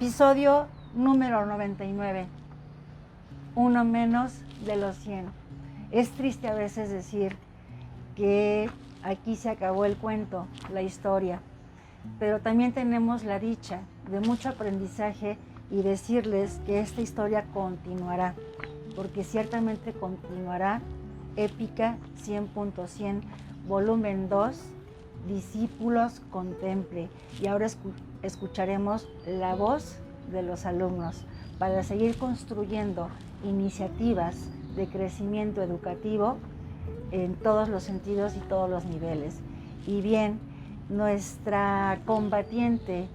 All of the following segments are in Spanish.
Episodio número 99. Uno menos de los 100. Es triste a veces decir que aquí se acabó el cuento, la historia, pero también tenemos la dicha de mucho aprendizaje y decirles que esta historia continuará, porque ciertamente continuará. Épica 100.100, volumen 2, Discípulos Contemple. Y ahora escucharemos la voz de los alumnos para seguir construyendo iniciativas de crecimiento educativo en todos los sentidos y todos los niveles. Y bien, nuestra combatiente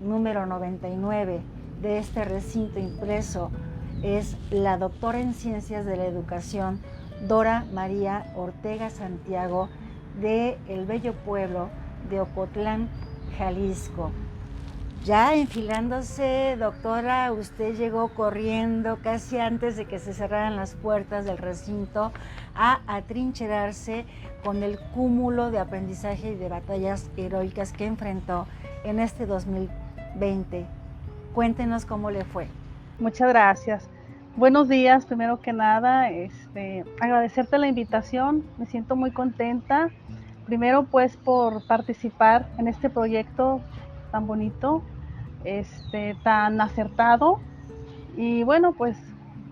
número 99 de este recinto impreso es la doctora en Ciencias de la Educación, Dora María Ortega Santiago, de el bello pueblo de Ocotlán, Jalisco. Ya enfilándose, doctora, usted llegó corriendo casi antes de que se cerraran las puertas del recinto a atrincherarse con el cúmulo de aprendizaje y de batallas heroicas que enfrentó en este 2020. Cuéntenos cómo le fue. Muchas gracias. Buenos días, primero que nada, agradecerte la invitación, me siento muy contenta, primero pues por participar en este proyecto tan bonito, tan acertado, y bueno, pues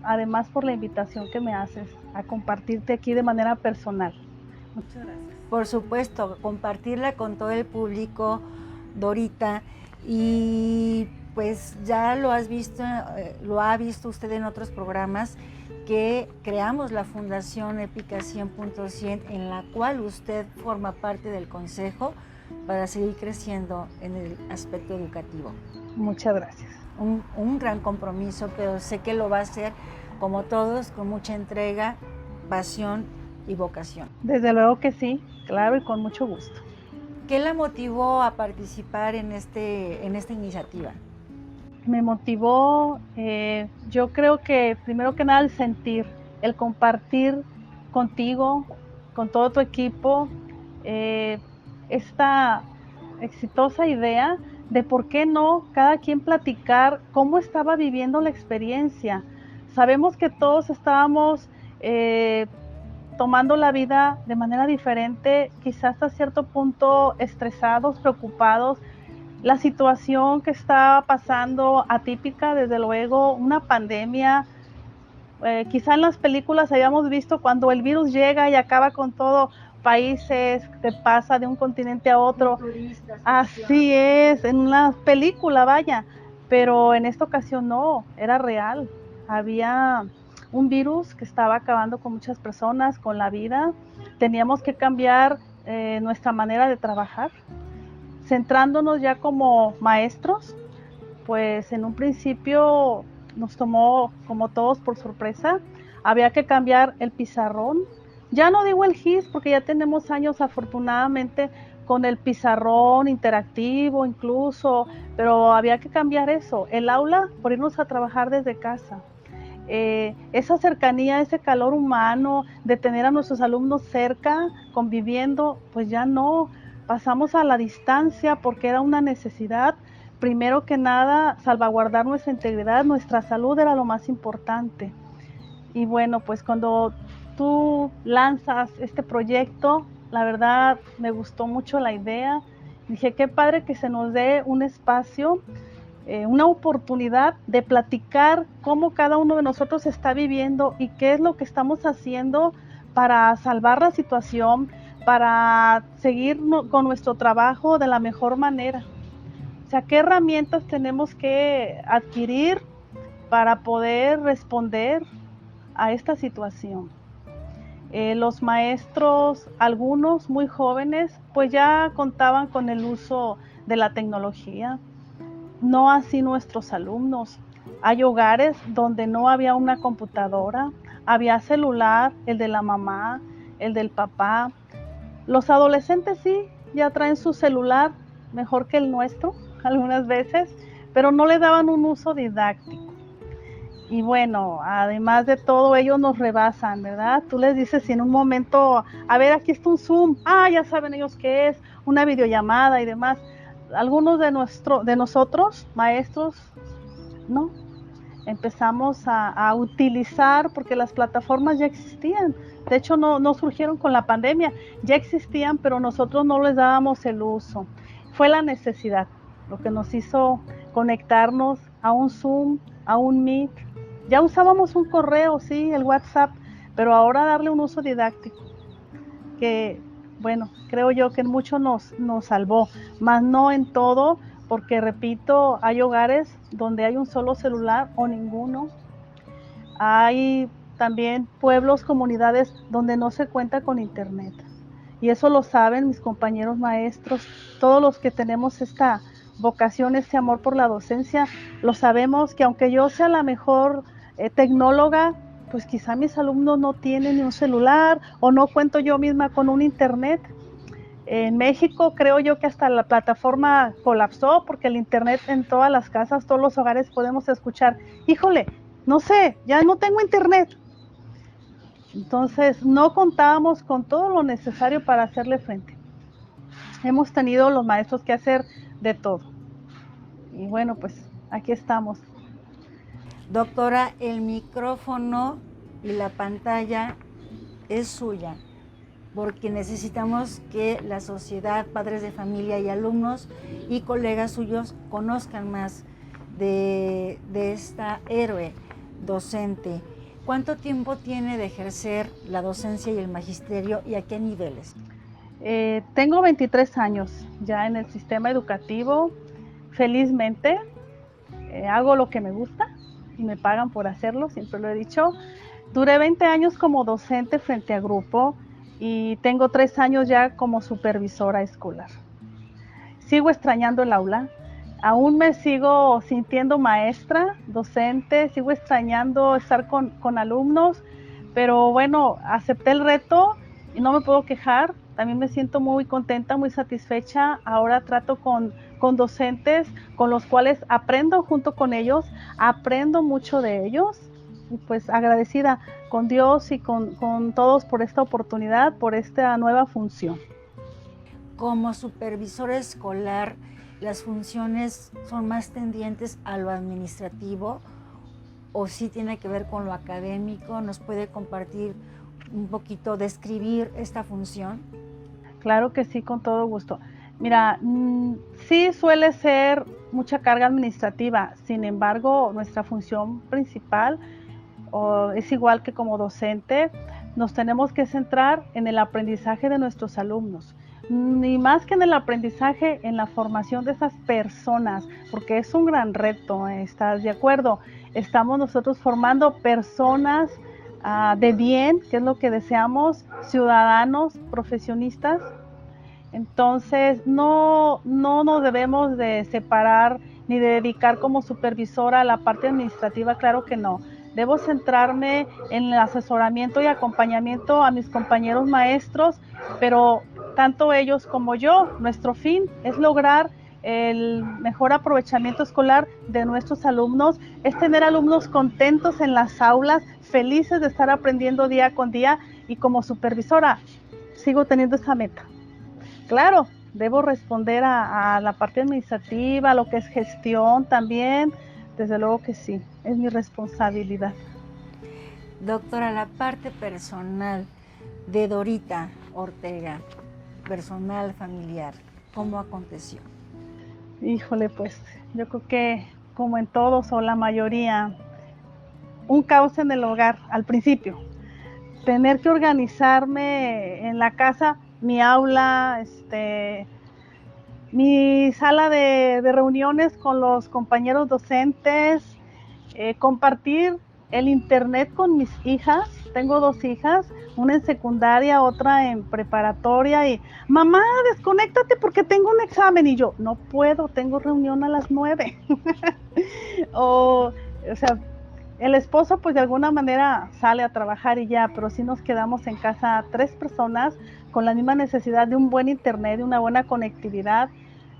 además por la invitación que me haces a compartirte aquí de manera personal. Muchas gracias. Por supuesto, compartirla con todo el público, Dorita, y pues ya lo has visto, lo ha visto usted en otros programas, que creamos la Fundación Épica 100.100, en la cual usted forma parte del consejo para seguir creciendo en el aspecto educativo. Muchas gracias. Un gran compromiso, pero sé que lo va a hacer como todos, con mucha entrega, pasión y vocación. Desde luego que sí, claro, y con mucho gusto. ¿Qué la motivó a participar en esta iniciativa? Me motivó, yo creo que primero que nada el sentir, el compartir contigo, con todo tu equipo, esta exitosa idea de por qué no cada quien platicar cómo estaba viviendo la experiencia. Sabemos que todos estábamos tomando la vida de manera diferente, quizás hasta cierto punto estresados, preocupados. La situación que está pasando, atípica, desde luego, una pandemia. Quizá en las películas hayamos visto cuando el virus llega y acaba con todo, países, que pasa de un continente a otro. Así es, en una película, vaya. Pero en esta ocasión no, era real. Había un virus que estaba acabando con muchas personas, con la vida. Teníamos que cambiar nuestra manera de trabajar. Centrándonos ya como maestros, pues en un principio nos tomó como todos por sorpresa. Había que cambiar el pizarrón. Ya no digo el GIS porque ya tenemos años afortunadamente con el pizarrón interactivo incluso, pero había que cambiar eso. El aula, por irnos a trabajar desde casa. Esa cercanía, ese calor humano de tener a nuestros alumnos cerca, conviviendo, pues ya no. Pasamos a la distancia porque era una necesidad. Primero que nada, salvaguardar nuestra integridad, nuestra salud era lo más importante. Y bueno, pues cuando tú lanzas este proyecto, la verdad me gustó mucho la idea. Dije, qué padre que se nos dé un espacio, una oportunidad de platicar cómo cada uno de nosotros está viviendo y qué es lo que estamos haciendo para salvar la situación, para seguir con nuestro trabajo de la mejor manera. O sea, ¿qué herramientas tenemos que adquirir para poder responder a esta situación? Los maestros, algunos muy jóvenes, pues ya contaban con el uso de la tecnología, no así nuestros alumnos. Hay hogares donde no había una computadora, había celular, el de la mamá, el del papá. Los adolescentes sí, ya traen su celular mejor que el nuestro algunas veces, pero no le daban un uso didáctico. Y bueno, además de todo, ellos nos rebasan, ¿verdad? Tú les dices si en un momento, a ver, aquí está un Zoom, ya saben ellos qué es, una videollamada y demás. algunos de nosotros, maestros, no, empezamos a utilizar, porque las plataformas ya existían. De hecho, no surgieron con la pandemia, ya existían, pero nosotros no les dábamos el uso. Fue la necesidad lo que nos hizo conectarnos a un Zoom, a un Meet. Ya usábamos un correo, sí, el WhatsApp, pero ahora darle un uso didáctico, que, bueno, creo yo que en mucho nos salvó, más no en todo, porque repito, hay hogares donde hay un solo celular o ninguno. Hay también pueblos, comunidades donde no se cuenta con internet. Y eso lo saben mis compañeros maestros, todos los que tenemos esta vocación, este amor por la docencia, lo sabemos que aunque yo sea la mejor tecnóloga, pues quizá mis alumnos no tienen ni un celular o no cuento yo misma con un internet. En México creo yo que hasta la plataforma colapsó porque el internet en todas las casas, todos los hogares podemos escuchar, híjole, no sé, ya no tengo internet. Entonces no contábamos con todo lo necesario para hacerle frente. Hemos tenido los maestros que hacer de todo. Y bueno, pues aquí estamos. Doctora, el micrófono y la pantalla es suya, porque necesitamos que la sociedad, padres de familia y alumnos y colegas suyos conozcan más de esta héroe docente. ¿Cuánto tiempo tiene de ejercer la docencia y el magisterio y a qué niveles? Tengo 23 años ya en el sistema educativo. Felizmente hago lo que me gusta y me pagan por hacerlo, siempre lo he dicho. Duré 20 años como docente frente a grupo y tengo 3 años ya como supervisora escolar. Sigo extrañando el aula, aún me sigo sintiendo maestra, docente, sigo extrañando estar con alumnos, pero bueno, acepté el reto y no me puedo quejar. También me siento muy contenta, muy satisfecha. Ahora trato con docentes con los cuales aprendo junto con ellos, aprendo mucho de ellos. Y pues agradecida con Dios y con todos por esta oportunidad, por esta nueva función. Como supervisora escolar, ¿las funciones son más tendientes a lo administrativo o sí tiene que ver con lo académico? ¿Nos puede compartir un poquito, describir esta función? Claro que sí, con todo gusto. Mira, sí suele ser mucha carga administrativa, sin embargo, nuestra función principal es igual que como docente, nos tenemos que centrar en el aprendizaje de nuestros alumnos. Ni más que en el aprendizaje, en la formación de esas personas, porque es un gran reto, ¿estás de acuerdo? Estamos nosotros formando personas de bien, que es lo que deseamos, ciudadanos, profesionistas. Entonces, no nos debemos de separar ni de dedicar como supervisora a la parte administrativa, claro que no. Debo centrarme en el asesoramiento y acompañamiento a mis compañeros maestros, pero tanto ellos como yo, nuestro fin es lograr el mejor aprovechamiento escolar de nuestros alumnos, es tener alumnos contentos en las aulas, felices de estar aprendiendo día con día, y como supervisora sigo teniendo esa meta. Claro, debo responder a la parte administrativa, a lo que es gestión también, desde luego que sí, es mi responsabilidad. Doctora, la parte personal de Dorita Ortega, personal, familiar, ¿cómo aconteció? Híjole, pues yo creo que como en todos o la mayoría, un caos en el hogar al principio. Tener que organizarme en la casa, mi aula, mi sala de reuniones con los compañeros docentes, compartir el internet con mis hijas. Tengo 2 hijas, una en secundaria, otra en preparatoria, y mamá, desconéctate porque tengo un examen, y yo, no puedo, tengo reunión a las 9. o sea, el esposo pues de alguna manera sale a trabajar y ya, pero sí nos quedamos en casa 3 personas con la misma necesidad de un buen internet, de una buena conectividad,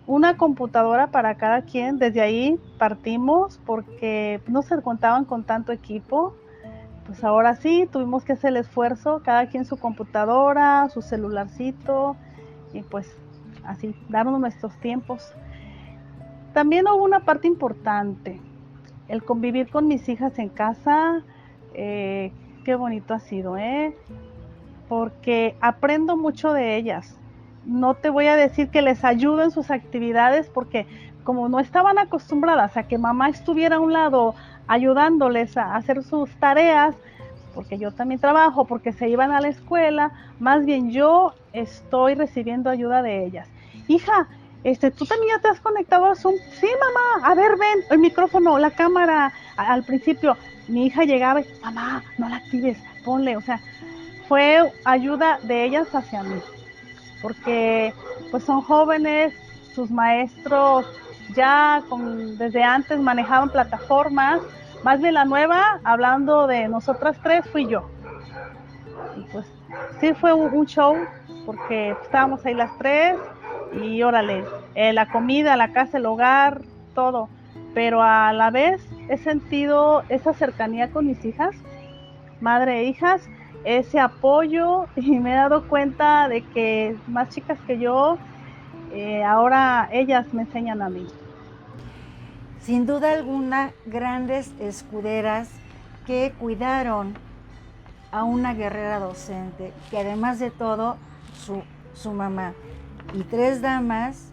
una computadora para cada quien. Desde ahí partimos porque no se contaban con tanto equipo. Pues ahora sí, tuvimos que hacer el esfuerzo, cada quien su computadora, su celularcito, y pues así, darnos nuestros tiempos. También hubo una parte importante, el convivir con mis hijas en casa. Qué bonito ha sido, porque aprendo mucho de ellas. No te voy a decir que les ayudo en sus actividades, porque como no estaban acostumbradas a que mamá estuviera a un lado ayudándoles a hacer sus tareas, porque yo también trabajo, porque se iban a la escuela, más bien yo estoy recibiendo ayuda de ellas. Hija, ¿tú también ya te has conectado a Zoom? Sí, mamá, a ver, ven, el micrófono, la cámara. Al principio mi hija llegaba y, mamá, no la actives, ponle, o sea, fue ayuda de ellas hacia mí, porque pues son jóvenes, sus maestros ya desde antes manejaban plataformas, más bien la nueva, hablando de nosotras tres, fui yo. Y pues sí fue un show, porque estábamos ahí las tres y órale, la comida, la casa, el hogar, todo, pero a la vez he sentido esa cercanía con mis hijas, madre e hijas, ese apoyo, y me he dado cuenta de que más chicas que yo, ahora ellas me enseñan a mí. Sin duda alguna, grandes escuderas que cuidaron a una guerrera docente, que además de todo, su mamá. Y 3 damas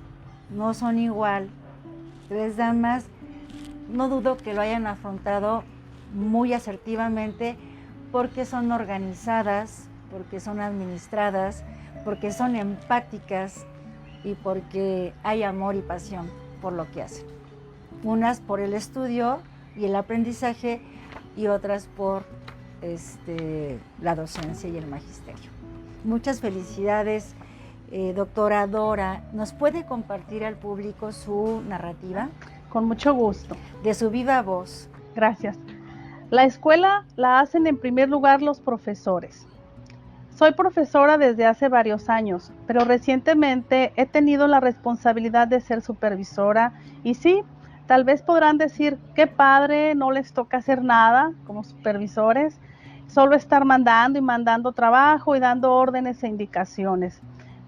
no son igual. 3 damas, no dudo que lo hayan afrontado muy asertivamente, porque son organizadas, porque son administradas, porque son empáticas y porque hay amor y pasión por lo que hacen. Unas por el estudio y el aprendizaje y otras por la docencia y el magisterio. Muchas felicidades, doctora Dora. ¿Nos puede compartir al público su narrativa? Con mucho gusto. De su viva voz. Gracias. La escuela la hacen en primer lugar los profesores. Soy profesora desde hace varios años, pero recientemente he tenido la responsabilidad de ser supervisora y sí, tal vez podrán decir, qué padre, no les toca hacer nada como supervisores, solo estar mandando y mandando trabajo y dando órdenes e indicaciones.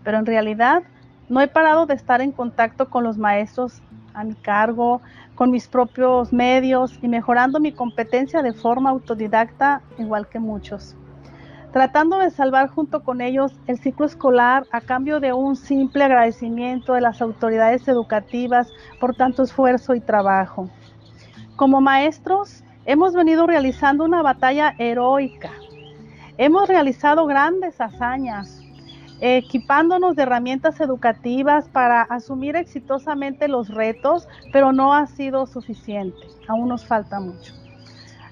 Pero en realidad no he parado de estar en contacto con los maestros a mi cargo, con mis propios medios y mejorando mi competencia de forma autodidacta, igual que muchos. Tratando de salvar junto con ellos el ciclo escolar a cambio de un simple agradecimiento de las autoridades educativas por tanto esfuerzo y trabajo. Como maestros, hemos venido realizando una batalla heroica. Hemos realizado grandes hazañas, equipándonos de herramientas educativas para asumir exitosamente los retos, pero no ha sido suficiente. Aún nos falta mucho.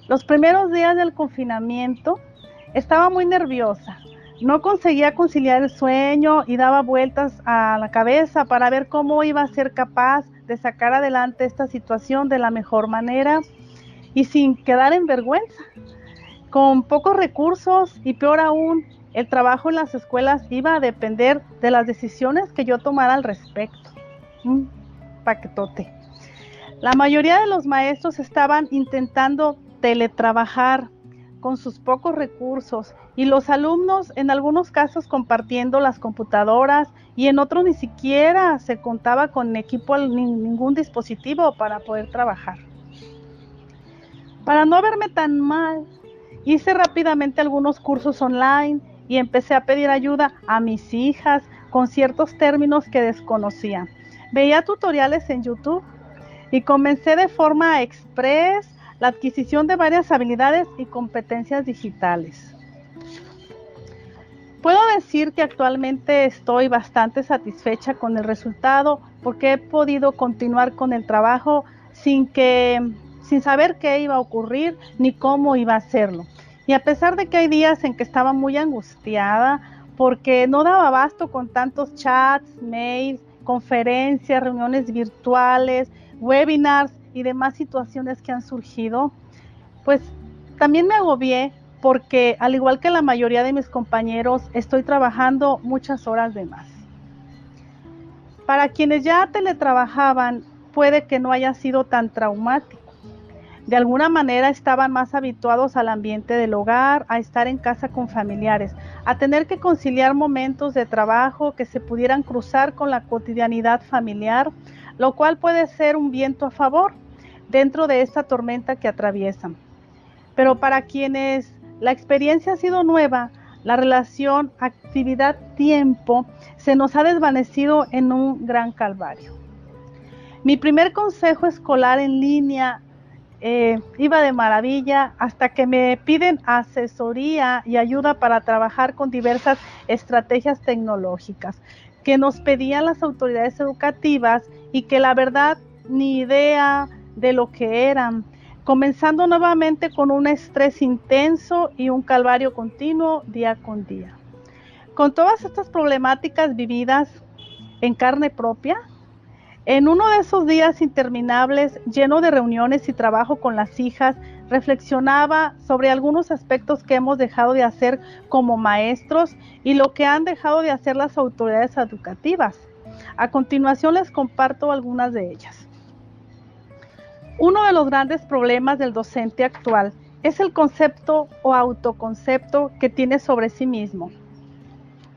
Los primeros días del confinamiento estaba muy nerviosa. No conseguía conciliar el sueño y daba vueltas a la cabeza para ver cómo iba a ser capaz de sacar adelante esta situación de la mejor manera y sin quedar en vergüenza. Con pocos recursos y peor aún, el trabajo en las escuelas iba a depender de las decisiones que yo tomara al respecto. Un paquetote. La mayoría de los maestros estaban intentando teletrabajar con sus pocos recursos y los alumnos en algunos casos compartiendo las computadoras y en otros ni siquiera se contaba con equipo ni ningún dispositivo para poder trabajar. Para no verme tan mal, hice rápidamente algunos cursos online y empecé a pedir ayuda a mis hijas con ciertos términos que desconocía. Veía tutoriales en YouTube y comencé de forma express la adquisición de varias habilidades y competencias digitales. Puedo decir que actualmente estoy bastante satisfecha con el resultado porque he podido continuar con el trabajo sin saber qué iba a ocurrir ni cómo iba a hacerlo. Y a pesar de que hay días en que estaba muy angustiada porque no daba abasto con tantos chats, mails, conferencias, reuniones virtuales, webinars y demás situaciones que han surgido, pues también me agobié porque al igual que la mayoría de mis compañeros estoy trabajando muchas horas de más. Para quienes ya teletrabajaban puede que no haya sido tan traumático. De alguna manera estaban más habituados al ambiente del hogar, a estar en casa con familiares, a tener que conciliar momentos de trabajo que se pudieran cruzar con la cotidianidad familiar, lo cual puede ser un viento a favor dentro de esta tormenta que atraviesan. Pero para quienes la experiencia ha sido nueva, la relación actividad-tiempo se nos ha desvanecido en un gran calvario. Mi primer consejo escolar en línea iba de maravilla hasta que me piden asesoría y ayuda para trabajar con diversas estrategias tecnológicas que nos pedían las autoridades educativas y que la verdad ni idea de lo que eran, comenzando nuevamente con un estrés intenso y un calvario continuo día con día. Con todas estas problemáticas vividas en carne propia, en uno de esos días interminables, lleno de reuniones y trabajo con las hijas, reflexionaba sobre algunos aspectos que hemos dejado de hacer como maestros y lo que han dejado de hacer las autoridades educativas. A continuación les comparto algunas de ellas. Uno de los grandes problemas del docente actual es el concepto o autoconcepto que tiene sobre sí mismo.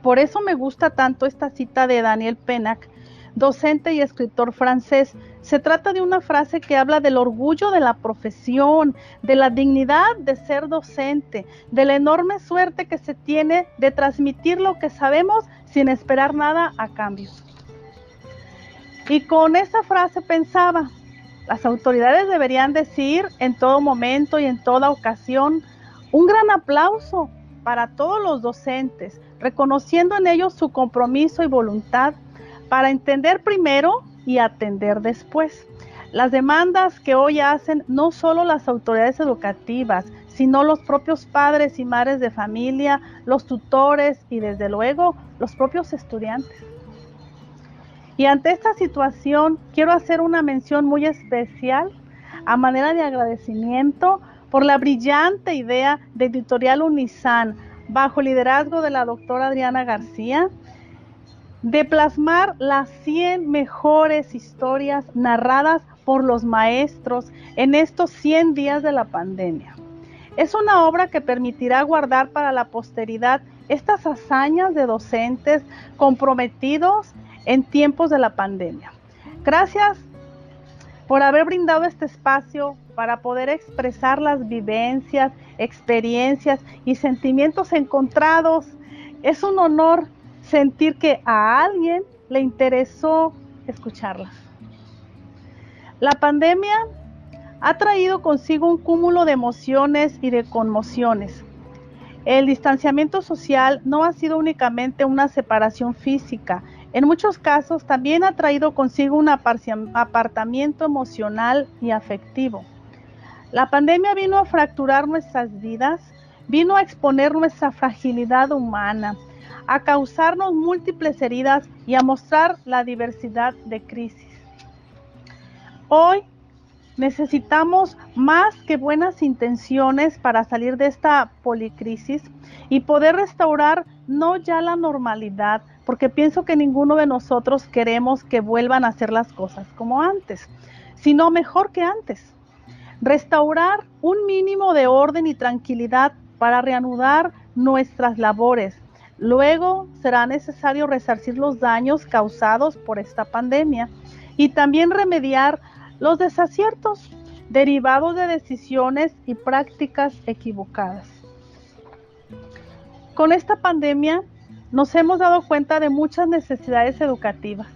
Por eso me gusta tanto esta cita de Daniel Pennac, docente y escritor francés. Se trata de una frase que habla del orgullo de la profesión, de la dignidad de ser docente, de la enorme suerte que se tiene de transmitir lo que sabemos sin esperar nada a cambio. Y con esa frase pensaba, las autoridades deberían decir en todo momento y en toda ocasión un gran aplauso para todos los docentes, reconociendo en ellos su compromiso y voluntad para entender primero y atender después. Las demandas que hoy hacen no solo las autoridades educativas, sino los propios padres y madres de familia, los tutores y desde luego los propios estudiantes. Y ante esta situación quiero hacer una mención muy especial a manera de agradecimiento por la brillante idea de Editorial Unizan, bajo el liderazgo de la doctora Adriana García, de plasmar las 100 mejores historias narradas por los maestros en estos 100 días de la pandemia. Es una obra que permitirá guardar para la posteridad estas hazañas de docentes comprometidos en tiempos de la pandemia. Gracias por haber brindado este espacio para poder expresar las vivencias, experiencias y sentimientos encontrados. Es un honor sentir que a alguien le interesó escucharlas. La pandemia ha traído consigo un cúmulo de emociones y de conmociones. El distanciamiento social no ha sido únicamente una separación física. En muchos casos también ha traído consigo un apartamiento emocional y afectivo. La pandemia vino a fracturar nuestras vidas, vino a exponer nuestra fragilidad humana, a causarnos múltiples heridas y a mostrar la diversidad de crisis. Hoy necesitamos más que buenas intenciones para salir de esta policrisis y poder restaurar no ya la normalidad, porque pienso que ninguno de nosotros queremos que vuelvan a hacer las cosas como antes, sino mejor que antes. Restaurar un mínimo de orden y tranquilidad para reanudar nuestras labores. Luego será necesario resarcir los daños causados por esta pandemia y también remediar los desaciertos derivados de decisiones y prácticas equivocadas. Con esta pandemia nos hemos dado cuenta de muchas necesidades educativas,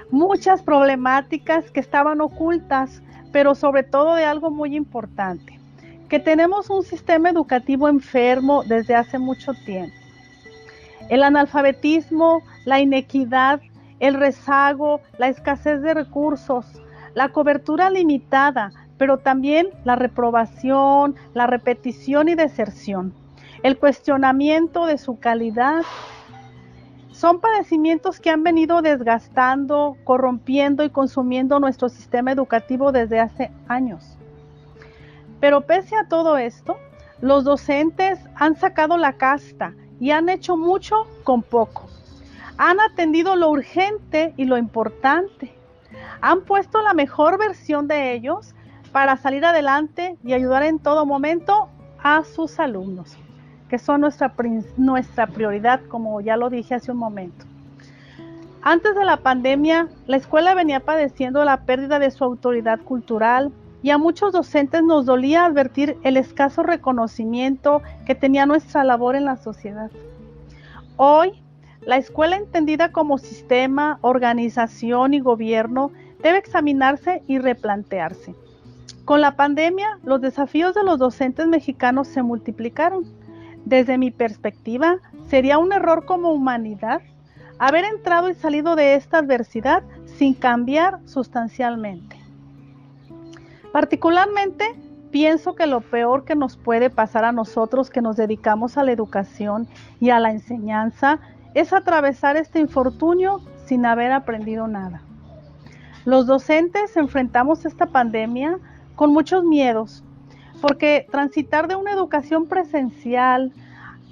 muchas problemáticas que estaban ocultas, pero sobre todo de algo muy importante, que tenemos un sistema educativo enfermo desde hace mucho tiempo. El analfabetismo, la inequidad, el rezago, la escasez de recursos, la cobertura limitada, pero también la reprobación, la repetición y deserción, el cuestionamiento de su calidad, son padecimientos que han venido desgastando, corrompiendo y consumiendo nuestro sistema educativo desde hace años. Pero pese a todo esto, los docentes han sacado la casta y han hecho mucho con poco. Han atendido lo urgente y lo importante. Han puesto la mejor versión de ellos para salir adelante y ayudar en todo momento a sus alumnos, que son nuestra prioridad, como ya lo dije hace un momento. Antes de la pandemia, la escuela venía padeciendo la pérdida de su autoridad cultural y a muchos docentes nos dolía advertir el escaso reconocimiento que tenía nuestra labor en la sociedad. Hoy, la escuela entendida como sistema, organización y gobierno debe examinarse y replantearse. Con la pandemia, los desafíos de los docentes mexicanos se multiplicaron. Desde mi perspectiva, sería un error como humanidad haber entrado y salido de esta adversidad sin cambiar sustancialmente. Particularmente, pienso que lo peor que nos puede pasar a nosotros que nos dedicamos a la educación y a la enseñanza es atravesar este infortunio sin haber aprendido nada. Los docentes enfrentamos esta pandemia con muchos miedos, porque transitar de una educación presencial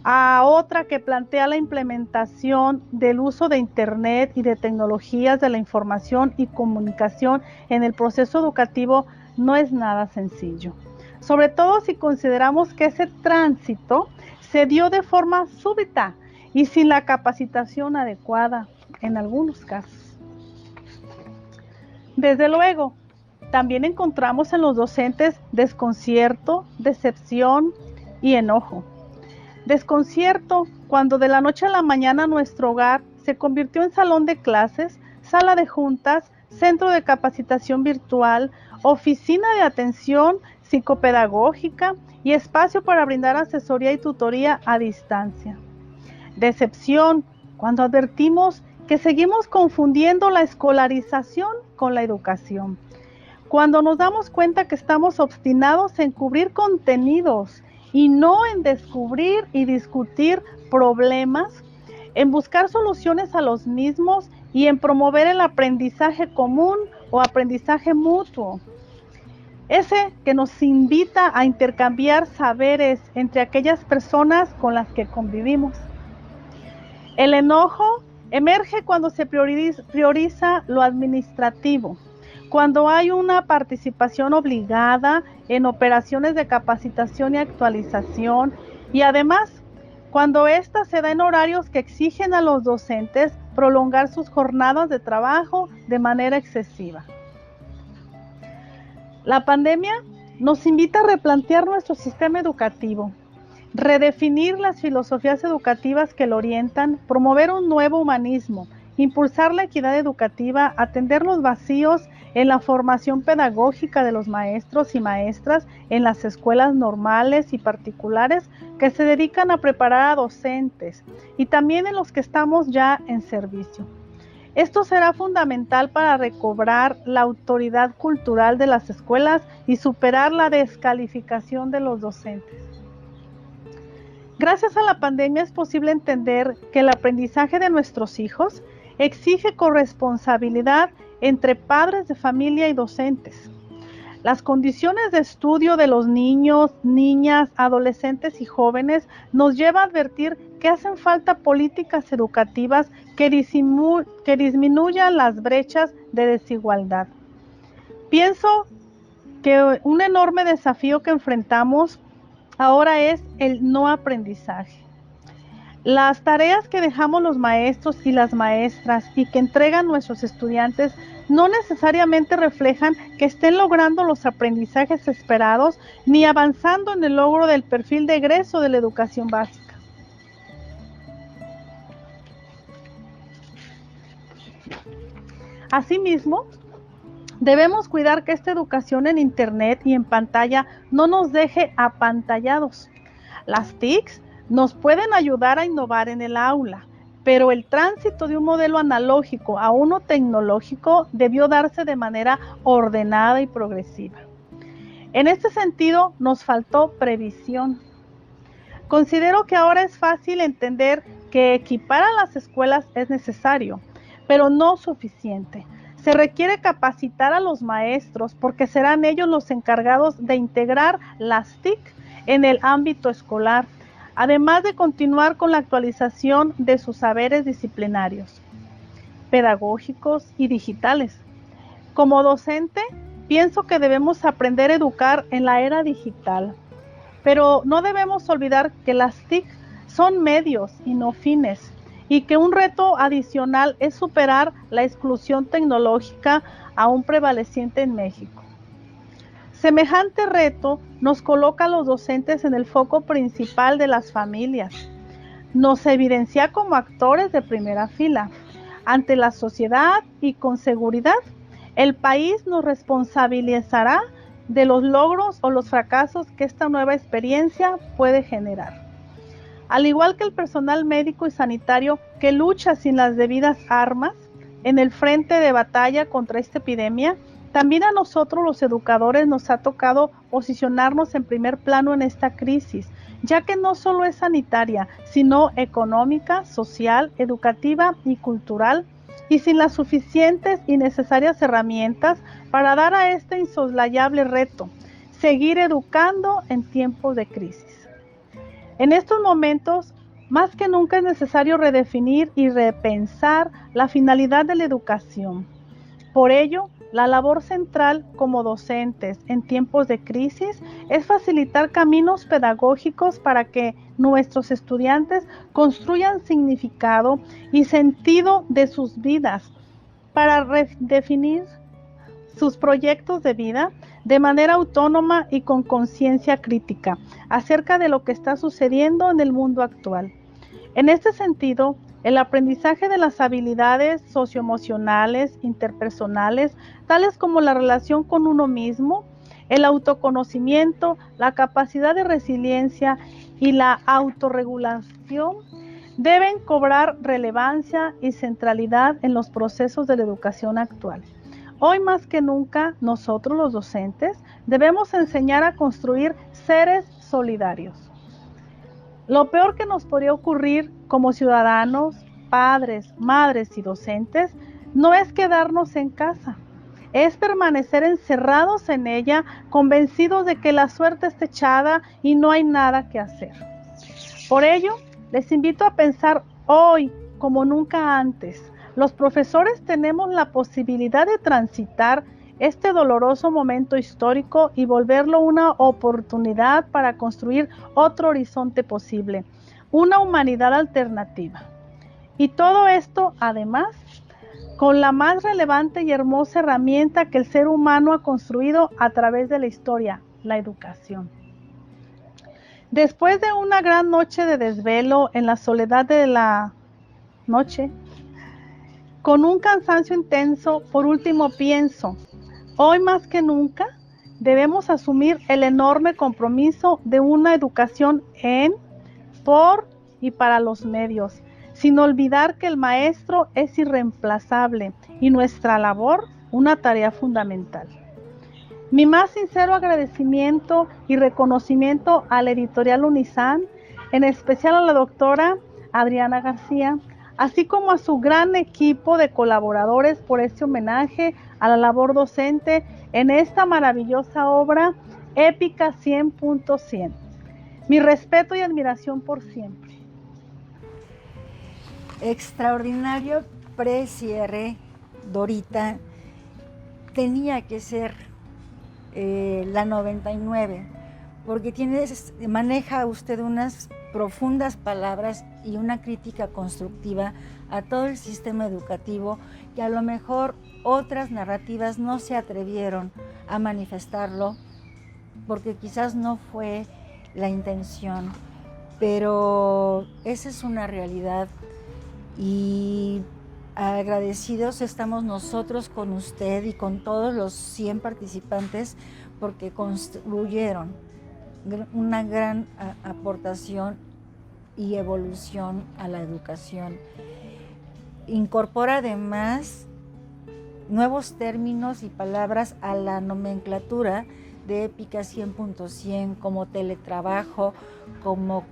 a otra que plantea la implementación del uso de Internet y de tecnologías de la información y comunicación en el proceso educativo no es nada sencillo. Sobre todo si consideramos que ese tránsito se dio de forma súbita y sin la capacitación adecuada en algunos casos. Desde luego, también encontramos en los docentes desconcierto, decepción y enojo. Desconcierto cuando de la noche a la mañana nuestro hogar se convirtió en salón de clases, sala de juntas, centro de capacitación virtual, oficina de atención psicopedagógica y espacio para brindar asesoría y tutoría a distancia. Decepción cuando advertimos que seguimos confundiendo la escolarización con la educación. Cuando nos damos cuenta que estamos obstinados en cubrir contenidos y no en descubrir y discutir problemas, en buscar soluciones a los mismos y en promover el aprendizaje común o aprendizaje mutuo. Ese que nos invita a intercambiar saberes entre aquellas personas con las que convivimos. El enojo emerge cuando se prioriza lo administrativo, cuando hay una participación obligada en operaciones de capacitación y actualización y además cuando ésta se da en horarios que exigen a los docentes prolongar sus jornadas de trabajo de manera excesiva. La pandemia nos invita a replantear nuestro sistema educativo, redefinir las filosofías educativas que lo orientan, promover un nuevo humanismo, impulsar la equidad educativa, atender los vacíos en la formación pedagógica de los maestros y maestras en las escuelas normales y particulares que se dedican a preparar a docentes y también en los que estamos ya en servicio. Esto será fundamental para recobrar la autoridad cultural de las escuelas y superar la descalificación de los docentes. Gracias a la pandemia es posible entender que el aprendizaje de nuestros hijos exige corresponsabilidad entre padres de familia y docentes. Las condiciones de estudio de los niños, niñas, adolescentes y jóvenes nos lleva a advertir que hacen falta políticas educativas que disminuyan las brechas de desigualdad. Pienso que un enorme desafío que enfrentamos ahora es el no aprendizaje. Las tareas que dejamos los maestros y las maestras y que entregan nuestros estudiantes no necesariamente reflejan que estén logrando los aprendizajes esperados ni avanzando en el logro del perfil de egreso de la educación básica. Asimismo, debemos cuidar que esta educación en Internet y en pantalla no nos deje apantallados. Las TICs nos pueden ayudar a innovar en el aula, pero el tránsito de un modelo analógico a uno tecnológico debió darse de manera ordenada y progresiva. En este sentido, nos faltó previsión. Considero que ahora es fácil entender que equipar a las escuelas es necesario, pero no suficiente. Se requiere capacitar a los maestros porque serán ellos los encargados de integrar las TIC en el ámbito escolar, además de continuar con la actualización de sus saberes disciplinarios, pedagógicos y digitales. Como docente, pienso que debemos aprender a educar en la era digital, pero no debemos olvidar que las TIC son medios y no fines, y que un reto adicional es superar la exclusión tecnológica aún prevaleciente en México. Semejante reto nos coloca a los docentes en el foco principal de las familias. Nos evidencia como actores de primera fila ante la sociedad y con seguridad el país nos responsabilizará de los logros o los fracasos que esta nueva experiencia puede generar. Al igual que el personal médico y sanitario que lucha sin las debidas armas en el frente de batalla contra esta epidemia, también a nosotros los educadores nos ha tocado posicionarnos en primer plano en esta crisis, ya que no solo es sanitaria, sino económica, social, educativa y cultural, y sin las suficientes y necesarias herramientas para dar a este insoslayable reto, seguir educando en tiempos de crisis. En estos momentos, más que nunca es necesario redefinir y repensar la finalidad de la educación. Por ello, la labor central como docentes en tiempos de crisis es facilitar caminos pedagógicos para que nuestros estudiantes construyan significado y sentido de sus vidas, para redefinir sus proyectos de vida de manera autónoma y con conciencia crítica acerca de lo que está sucediendo en el mundo actual. En este sentido, el aprendizaje de las habilidades socioemocionales, interpersonales, tales como la relación con uno mismo, el autoconocimiento, la capacidad de resiliencia y la autorregulación, deben cobrar relevancia y centralidad en los procesos de la educación actual. Hoy más que nunca, nosotros los docentes debemos enseñar a construir seres solidarios. Lo peor que nos podría ocurrir como ciudadanos, padres, madres y docentes no es quedarnos en casa, es permanecer encerrados en ella, convencidos de que la suerte está echada y no hay nada que hacer. Por ello, les invito a pensar hoy como nunca antes. Los profesores tenemos la posibilidad de transitar este doloroso momento histórico y volverlo una oportunidad para construir otro horizonte posible, una humanidad alternativa. Y todo esto, además, con la más relevante y hermosa herramienta que el ser humano ha construido a través de la historia, la educación. Después de una gran noche de desvelo en la soledad de la noche, con un cansancio intenso, por último pienso, hoy más que nunca debemos asumir el enorme compromiso de una educación en, por y para los medios, sin olvidar que el maestro es irreemplazable y nuestra labor una tarea fundamental. Mi más sincero agradecimiento y reconocimiento a la editorial Unizan, en especial a la doctora Adriana García, así como a su gran equipo de colaboradores por este homenaje a la labor docente en esta maravillosa obra épica 100.100. Mi respeto y admiración por siempre. Extraordinario precierre, Dorita. Tenía que ser la 99, porque maneja usted unas profundas palabras y una crítica constructiva a todo el sistema educativo que a lo mejor otras narrativas no se atrevieron a manifestarlo porque quizás no fue la intención, pero esa es una realidad y agradecidos estamos nosotros con usted y con todos los 100 participantes porque construyeron una gran aportación y evolución a la educación. Incorpora además nuevos términos y palabras a la nomenclatura de Épica 100.100 como teletrabajo, como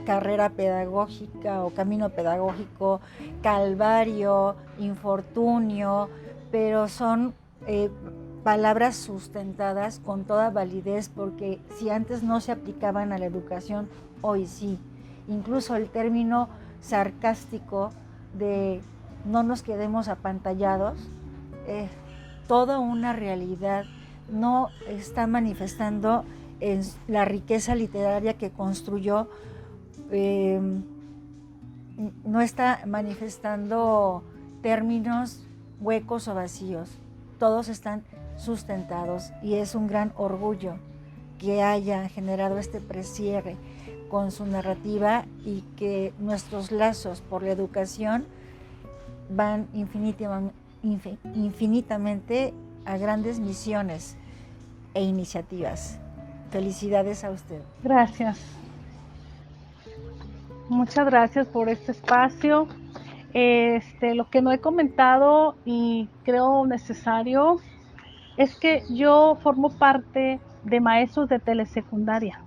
carrera pedagógica o camino pedagógico, calvario, infortunio, pero son palabras sustentadas con toda validez porque si antes no se aplicaban a la educación, hoy sí. Incluso el término sarcástico de no nos quedemos apantallados, toda una realidad no está manifestando en la riqueza literaria que construyó no está manifestando términos huecos o vacíos. Todos están sustentados y es un gran orgullo que haya generado este precierre con su narrativa y que nuestros lazos por la educación van infinitamente a grandes misiones e iniciativas. Felicidades a usted. Gracias. Muchas gracias por este espacio. Lo que no he comentado y creo necesario es que yo formo parte de maestros de telesecundaria.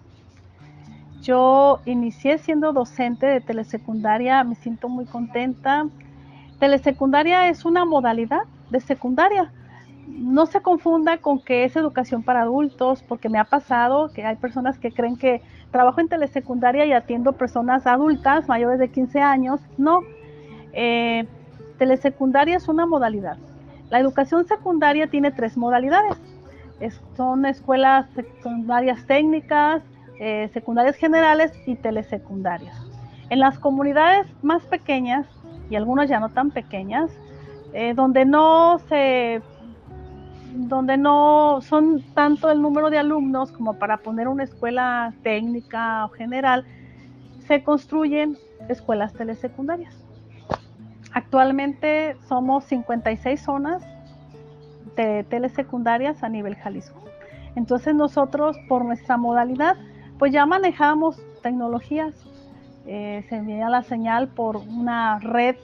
Yo inicié siendo docente de telesecundaria, me siento muy contenta. Telesecundaria es una modalidad de secundaria. No se confunda con que es educación para adultos, porque me ha pasado que hay personas que creen que trabajo en telesecundaria y atiendo personas adultas mayores de 15 años. No, telesecundaria es una modalidad. La educación secundaria tiene 3 modalidades. Son escuelas secundarias técnicas, secundarias generales y telesecundarias. En las comunidades más pequeñas, y algunas ya no tan pequeñas, donde no son tanto el número de alumnos como para poner una escuela técnica o general, se construyen escuelas telesecundarias. Actualmente somos 56 zonas de telesecundarias a nivel Jalisco. Entonces nosotros, por nuestra modalidad, pues ya manejamos tecnologías. Se envía la señal por una red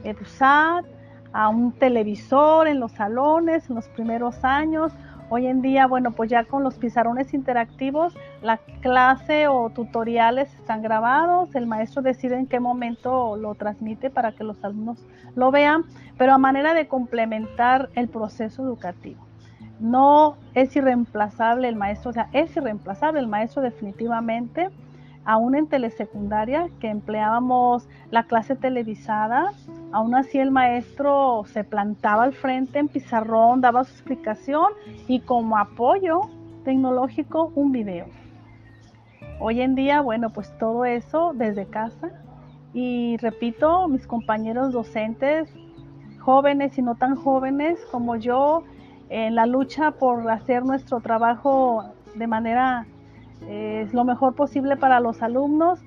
EduSat, a un televisor en los salones en los primeros años. Hoy en día, bueno, pues ya con los pizarrones interactivos, la clase o tutoriales están grabados, el maestro decide en qué momento lo transmite para que los alumnos lo vean, pero a manera de complementar el proceso educativo. No es irreemplazable el maestro, o sea, es irreemplazable el maestro definitivamente, aún en telesecundaria, que empleábamos la clase televisada. Aún así el maestro se plantaba al frente en pizarrón, daba su explicación y como apoyo tecnológico un video. Hoy en día, bueno, pues todo eso desde casa. Y repito, mis compañeros docentes, jóvenes y no tan jóvenes como yo, en la lucha por hacer nuestro trabajo de manera lo mejor posible para los alumnos,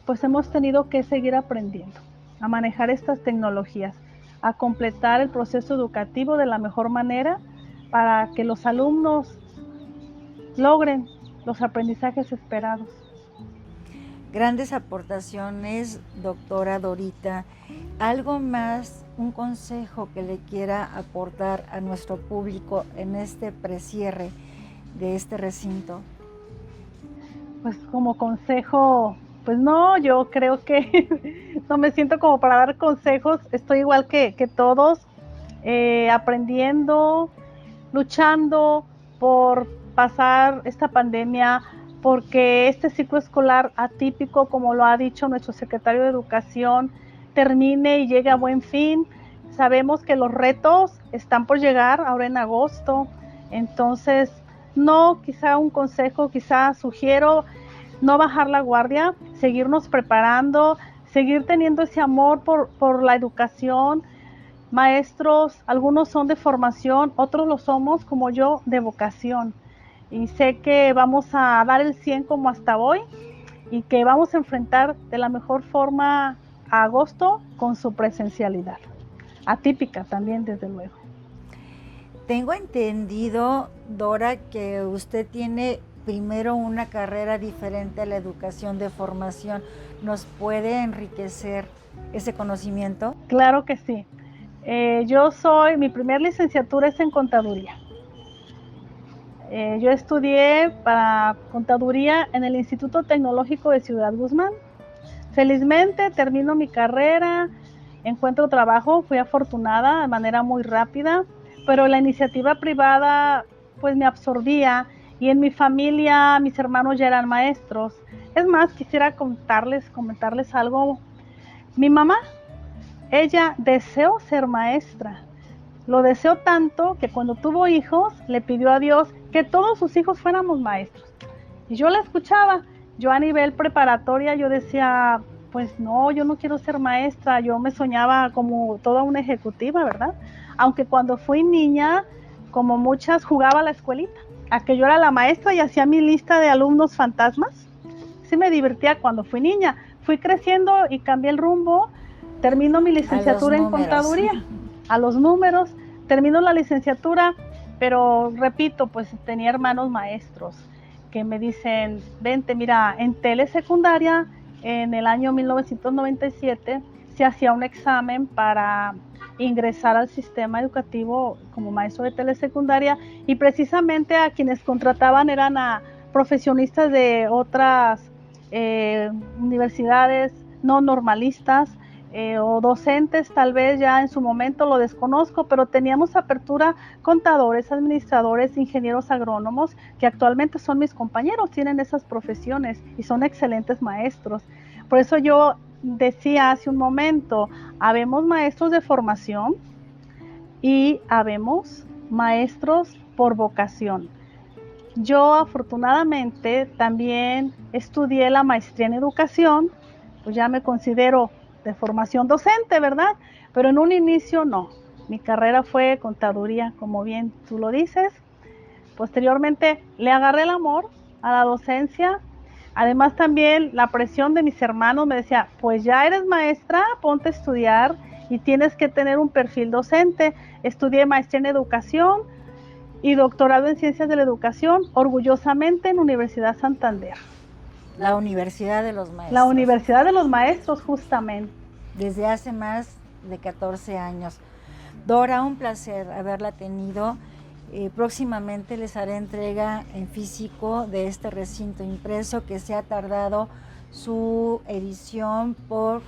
pues hemos tenido que seguir aprendiendo a manejar estas tecnologías, a completar el proceso educativo de la mejor manera para que los alumnos logren los aprendizajes esperados. Grandes aportaciones, doctora Dorita. ¿Algo más, un consejo que le quiera aportar a nuestro público en este precierre de este recinto? Pues como consejo, pues no, yo creo que no me siento como para dar consejos, estoy igual que todos, aprendiendo, luchando por pasar esta pandemia, porque este ciclo escolar atípico, como lo ha dicho nuestro secretario de Educación, termine y llegue a buen fin. Sabemos que los retos están por llegar ahora en agosto, entonces no, quizá un consejo, quizá sugiero no bajar la guardia, seguirnos preparando, seguir teniendo ese amor por la educación. Maestros, algunos son de formación, otros lo somos como yo de vocación. Y sé que vamos a dar el 100 como hasta hoy y que vamos a enfrentar de la mejor forma a agosto con su presencialidad. Atípica también, desde luego. Tengo entendido, Dora, que usted tiene primero una carrera diferente a la educación de formación. ¿Nos puede enriquecer ese conocimiento? Claro que sí. Mi primer licenciatura es en contaduría. Yo estudié para contaduría en el Instituto Tecnológico de Ciudad Guzmán. Felizmente termino mi carrera, encuentro trabajo, fui afortunada de manera muy rápida, pero la iniciativa privada pues me absorbía y en mi familia mis hermanos ya eran maestros. Es más, quisiera comentarles algo. Mi mamá, ella deseó ser maestra. Lo deseó tanto que cuando tuvo hijos le pidió a Dios que todos sus hijos fuéramos maestros. Y yo la escuchaba. Yo a nivel preparatoria yo decía, pues no, yo no quiero ser maestra, yo me soñaba como toda una ejecutiva, ¿verdad? Aunque cuando fui niña, como muchas, jugaba a la escuelita, a que yo era la maestra y hacía mi lista de alumnos fantasmas. Sí me divertía cuando fui niña. Fui creciendo y cambié el rumbo, termino mi licenciatura en contaduría, a los números, termino la licenciatura, pero repito, pues tenía hermanos maestros que me dicen, vente, mira, en telesecundaria, en el año 1997, se hacía un examen para ingresar al sistema educativo como maestro de telesecundaria y precisamente a quienes contrataban eran a profesionistas de otras universidades no normalistas o docentes, tal vez ya en su momento lo desconozco, pero teníamos apertura contadores, administradores, ingenieros agrónomos, que actualmente son mis compañeros, tienen esas profesiones y son excelentes maestros. Por eso yo decía hace un momento, habemos maestros de formación y habemos maestros por vocación. Yo afortunadamente también estudié la maestría en educación, pues ya me considero de formación docente, ¿verdad? Pero en un inicio no. Mi carrera fue contaduría, como bien tú lo dices. Posteriormente le agarré el amor a la docencia. Además también la presión de mis hermanos me decía, pues ya eres maestra, ponte a estudiar y tienes que tener un perfil docente. Estudié maestría en educación y doctorado en ciencias de la educación, orgullosamente en Universidad Santander. La Universidad de los Maestros. La Universidad de los Maestros, justamente. Desde hace más de 14 años. Dora, un placer haberla tenido. Próximamente les haré entrega en físico de este recinto impreso que se ha tardado su edición por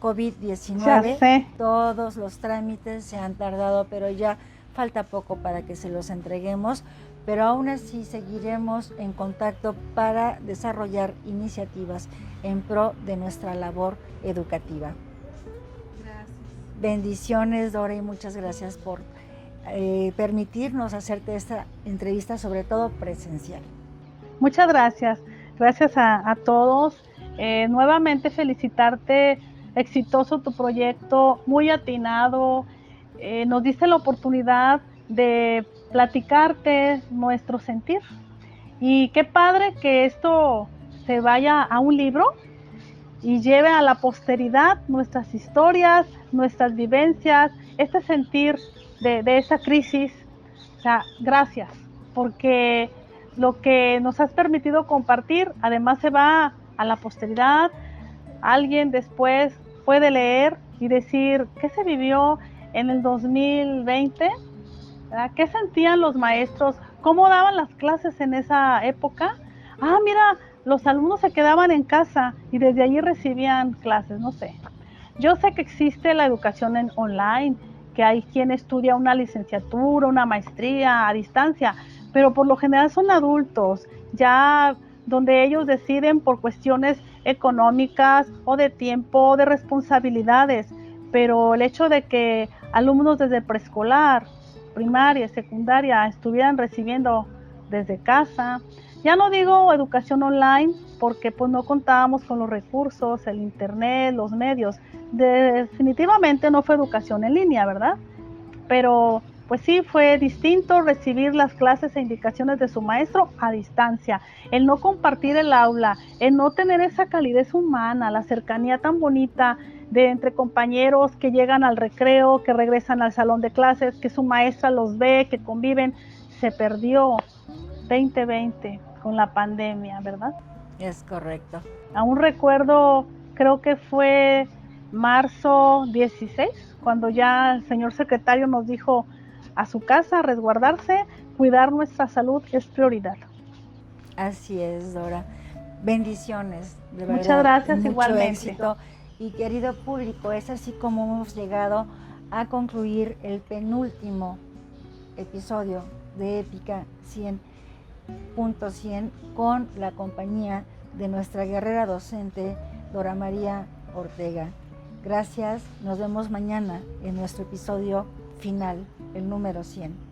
COVID-19. Todos los trámites se han tardado, pero ya falta poco para que se los entreguemos, pero aún así seguiremos en contacto para desarrollar iniciativas en pro de nuestra labor educativa. Gracias. Bendiciones, Dora, y muchas gracias por permitirnos hacerte esta entrevista, sobre todo presencial. Muchas gracias. Gracias a todos. Nuevamente felicitarte, exitoso tu proyecto, muy atinado. Nos diste la oportunidad de platicarte nuestro sentir. Y qué padre que esto se vaya a un libro y lleve a la posteridad nuestras historias, nuestras vivencias, este sentir de esa crisis. O sea, gracias, porque lo que nos has permitido compartir, además se va a la posteridad. Alguien después puede leer y decir, ¿qué se vivió en el 2020? ¿Verdad? ¿Qué sentían los maestros? ¿Cómo daban las clases en esa época? Ah, mira, los alumnos se quedaban en casa y desde allí recibían clases, no sé. Yo sé que existe la educación en online, que hay quien estudia una licenciatura, una maestría a distancia, pero por lo general son adultos, ya donde ellos deciden por cuestiones económicas o de tiempo o de responsabilidades, pero el hecho de que alumnos desde preescolar, primaria, secundaria estuvieran recibiendo desde casa, ya no digo educación online porque pues no contábamos con los recursos, el internet, los medios, definitivamente no fue educación en línea, ¿verdad? Pero pues sí fue distinto recibir las clases e indicaciones de su maestro a distancia, el no compartir el aula, el no tener esa calidez humana, la cercanía tan bonita de entre compañeros que llegan al recreo, que regresan al salón de clases, que su maestra los ve, que conviven, se perdió 2020 con la pandemia, ¿verdad? Es correcto. Aún recuerdo, creo que fue marzo 16, cuando ya el señor secretario nos dijo a su casa, a resguardarse, cuidar nuestra salud es prioridad. Así es, Dora. Bendiciones, de verdad. Muchas gracias, mucho igualmente. Éxito. Y querido público, es así como hemos llegado a concluir el penúltimo episodio de Épica 100.100 con la compañía de nuestra guerrera docente Dora María Ortega. Gracias, nos vemos mañana en nuestro episodio final, el número 100.